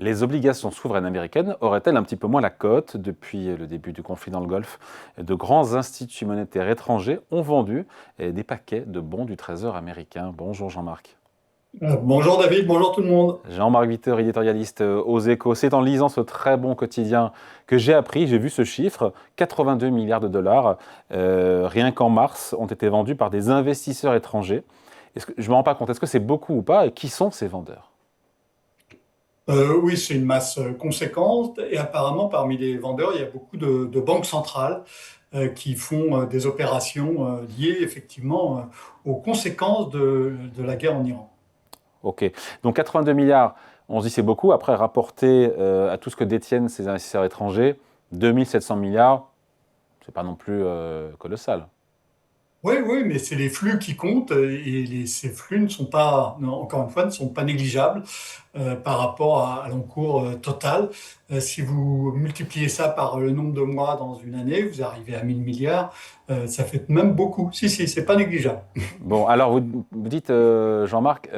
Les obligations souveraines américaines auraient-elles un petit peu moins la cote depuis le début du conflit dans le Golfe? De grands instituts monétaires étrangers ont vendu des paquets de bons du Trésor américain. Bonjour Jean-Marc. Bonjour David, bonjour tout le monde. Jean-Marc Vitteur, éditorialiste aux Échos. C'est en lisant ce très bon quotidien que j'ai vu ce chiffre, 82 milliards de dollars, rien qu'en mars, ont été vendus par des investisseurs étrangers. Je ne me rends pas compte, est-ce que c'est beaucoup ou pas? Et qui sont ces vendeurs? Oui, c'est une masse conséquente et apparemment parmi les vendeurs, il y a beaucoup de banques centrales qui font des opérations liées effectivement aux conséquences de la guerre en Iran. Ok, donc 82 milliards, on se dit c'est beaucoup. Après, rapporté à tout ce que détiennent ces investisseurs étrangers, 2700 milliards, c'est pas non plus colossal. Oui, oui, mais c'est les flux qui comptent et ces flux ne sont pas, non, encore une fois, ne sont pas négligeables par rapport à l'encours total. Si vous multipliez ça par le nombre de mois dans une année, vous arrivez à 1000 milliards. Ça fait même beaucoup. Si, si, c'est pas négligeable. Bon, alors vous dites, Jean-Marc,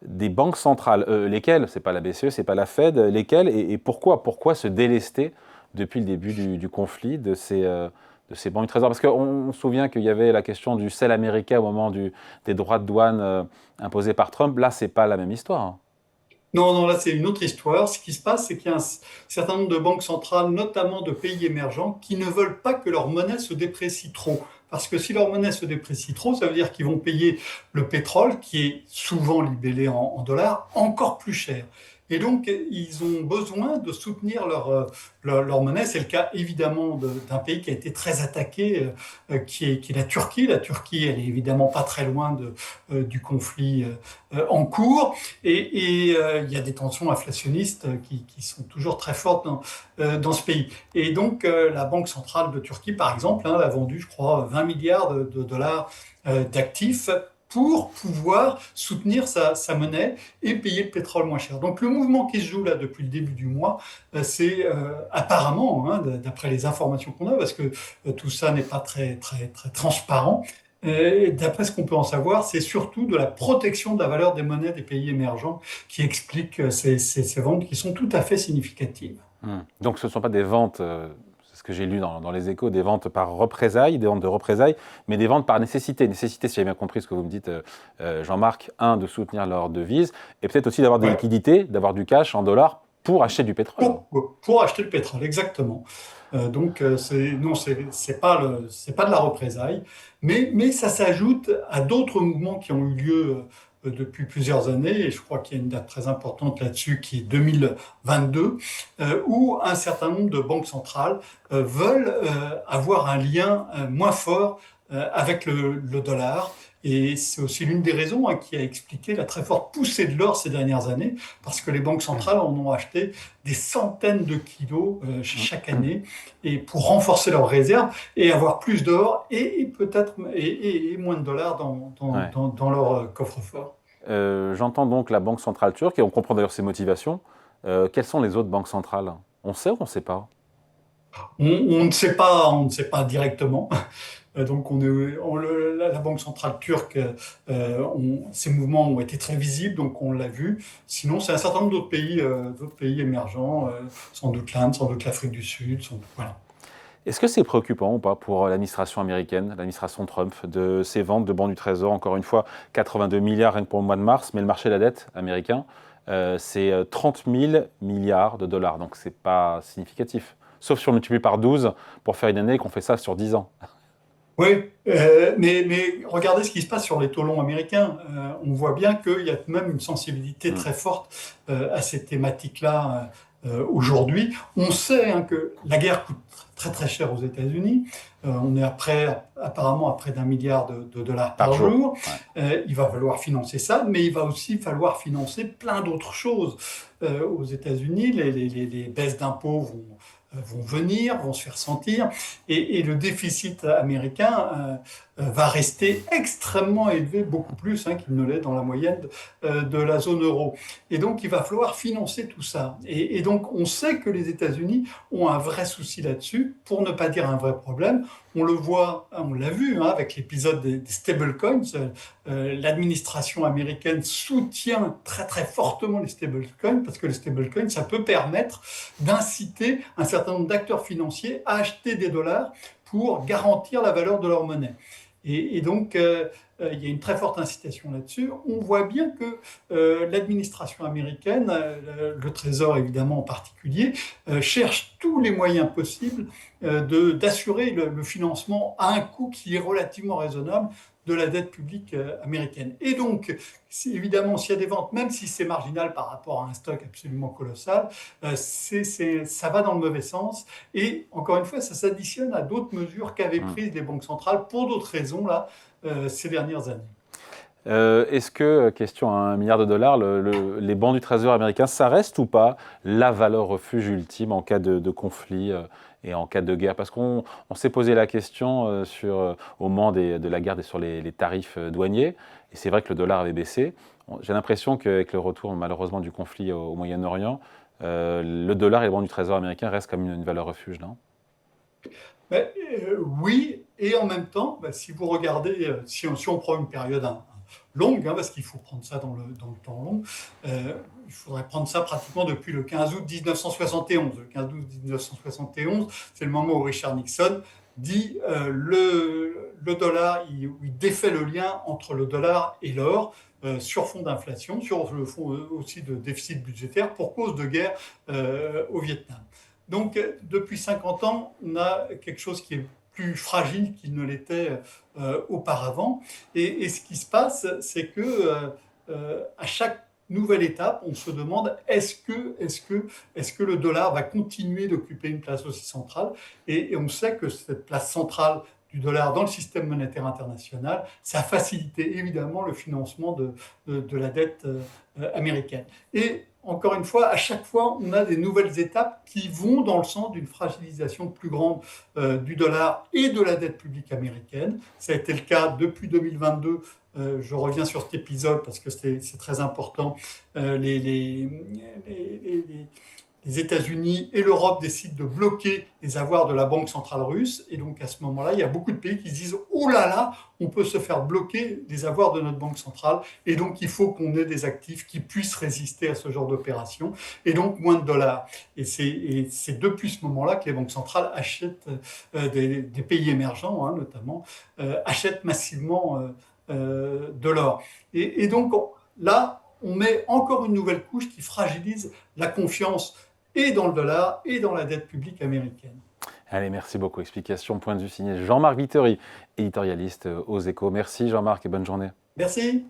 des banques centrales, lesquelles? C'est pas la BCE, c'est pas la Fed, lesquelles et pourquoi? Pourquoi se délester depuis le début du conflit de ces banques du Trésor? Parce qu'on se souvient qu'il y avait la question du sel américain au moment des droits de douane imposés par Trump. Là, c'est pas la même histoire, hein. Non, non, là c'est une autre histoire. Ce qui se passe, c'est qu'il y a un certain nombre de banques centrales, notamment de pays émergents, qui ne veulent pas que leur monnaie se déprécie trop. Parce que si leur monnaie se déprécie trop, ça veut dire qu'ils vont payer le pétrole, qui est souvent libellé en dollars, encore plus cher. Et donc, ils ont besoin de soutenir leur monnaie. C'est le cas évidemment d'un pays qui a été très attaqué, qui est la Turquie. La Turquie, elle est évidemment pas très loin du conflit en cours. Il y a des tensions inflationnistes qui sont toujours très fortes dans ce pays. Et donc, la Banque centrale de Turquie, par exemple, hein, a vendu, je crois, 20 milliards de dollars d'actifs pour pouvoir soutenir sa monnaie et payer le pétrole moins cher. Donc le mouvement qui se joue là depuis le début du mois, c'est apparemment, hein, d'après les informations qu'on a, parce que tout ça n'est pas très transparent, d'après ce qu'on peut en savoir, c'est surtout de la protection de la valeur des monnaies des pays émergents qui explique ces ventes qui sont tout à fait significatives. Donc ce ne sont pas des ventes, c'est ce que j'ai lu dans les Échos, des ventes par représailles, des ventes de représailles, mais des ventes par nécessité. Nécessité, si j'ai bien compris ce que vous me dites, Jean-Marc, un, de soutenir leur devise, et peut-être aussi d'avoir des Ouais. liquidités, d'avoir du cash en dollars pour acheter du pétrole. Pour acheter le pétrole, exactement. Donc, non, c'est pas de la représaille, mais ça s'ajoute à d'autres mouvements qui ont eu lieu depuis plusieurs années, et je crois qu'il y a une date très importante là-dessus qui est 2022, où un certain nombre de banques centrales veulent avoir un lien moins fort avec le dollar. Et c'est aussi l'une des raisons, hein, qui a expliqué la très forte poussée de l'or ces dernières années, parce que les banques centrales en ont acheté des centaines de kilos chaque année et pour renforcer leurs réserves et avoir plus d'or et peut-être et moins de dollars Ouais. dans leur coffre-fort. J'entends donc la Banque centrale turque, et on comprend d'ailleurs ses motivations. Quelles sont les autres banques centrales? On sait ou on ne sait pas? On ne sait pas directement. Donc, la Banque centrale turque, ces mouvements ont été très visibles, donc on l'a vu. Sinon, c'est un certain nombre d'autres pays émergents, sans doute l'Inde, sans doute l'Afrique du Sud, voilà. Est-ce que c'est préoccupant ou pas pour l'administration américaine, l'administration Trump, de ces ventes de bons du Trésor? Encore une fois, 82 milliards rien que pour le mois de mars, mais le marché de la dette américain, c'est 30 000 milliards de dollars, donc c'est pas significatif. Sauf si on multiplie par 12 pour faire une année et qu'on fait ça sur 10 ans. Oui, mais regardez ce qui se passe sur les taux longs américains. On voit bien qu'il y a même une sensibilité Hmm. très forte à ces thématiques-là aujourd'hui. On sait, hein, que la guerre coûte très très cher aux États-Unis. On est apparemment à près d'un milliard de dollars Par par jour. jour. Ouais. Il va falloir financer ça, mais il va aussi falloir financer plein d'autres choses. Aux États-Unis, les baisses d'impôts vont venir, vont se faire sentir, et le déficit américain va rester extrêmement élevé, beaucoup plus qu'il ne l'est dans la moyenne de la zone euro. Et donc, il va falloir financer tout ça. Et donc, on sait que les États-Unis ont un vrai souci là-dessus, pour ne pas dire un vrai problème. On le voit, on l'a vu avec l'épisode des stablecoins. L'administration américaine soutient très très fortement les stablecoins parce que les stablecoins, ça peut permettre d'inciter un certain nombre d'acteurs financiers à acheter des dollars pour garantir la valeur de leur monnaie. Et donc, il y a une très forte incitation là-dessus. On voit bien que l'administration américaine, le Trésor évidemment en particulier, cherche tous les moyens possibles d'assurer le financement à un coût qui est relativement raisonnable de la dette publique américaine. Et donc, évidemment, s'il y a des ventes, même si c'est marginal par rapport à un stock absolument colossal, ça va dans le mauvais sens. Et encore une fois, ça s'additionne à d'autres mesures qu'avaient prises les banques centrales pour d'autres raisons là, ces dernières années. Est-ce que, question à $1 milliard, les bons du Trésor américain, ça reste ou pas la valeur refuge ultime en cas de conflit et en cas de guerre? Parce qu'on s'est posé la question au moment de la guerre sur les tarifs douaniers, et c'est vrai que le dollar avait baissé. J'ai l'impression qu'avec le retour malheureusement du conflit au Moyen-Orient, le dollar et les bons du Trésor américain restent comme une valeur refuge, non? Oui, et en même temps, si vous regardez, si on prend une période longue, parce qu'il faut prendre ça dans le temps long, il faudrait prendre ça pratiquement depuis le 15 août 1971. Le 15 août 1971, c'est le moment où Richard Nixon dit le dollar, il défait le lien entre le dollar et l'or sur fond d'inflation, sur le fond aussi de déficit budgétaire pour cause de guerre au Vietnam. Donc, depuis 50 ans, on a quelque chose qui est plus fragile qu'il ne l'était auparavant. Et ce qui se passe, c'est que à chaque nouvelle étape, on se demande est-ce que le dollar va continuer d'occuper une place aussi centrale, et on sait que cette place centrale du dollar dans le système monétaire international, ça a facilité évidemment le financement de la dette américaine. Et encore une fois, à chaque fois, on a des nouvelles étapes qui vont dans le sens d'une fragilisation plus grande du dollar et de la dette publique américaine. Ça a été le cas depuis 2022. Je reviens sur cet épisode parce que c'est très important. Les États-Unis et l'Europe décident de bloquer les avoirs de la Banque centrale russe. Et donc, à ce moment-là, il y a beaucoup de pays qui se disent « Oh là là, on peut se faire bloquer les avoirs de notre Banque centrale. Et donc, il faut qu'on ait des actifs qui puissent résister à ce genre d'opération. Et donc, moins de dollars. » Et c'est depuis ce moment-là que les banques centrales achètent, des pays émergents notamment, achètent massivement de l'or. Et donc, là, on met encore une nouvelle couche qui fragilise la confiance et dans le dollar et dans la dette publique américaine. Allez, merci beaucoup. Explication, point de vue signé Jean-Marc Vittori, éditorialiste aux Échos. Merci Jean-Marc et bonne journée. Merci.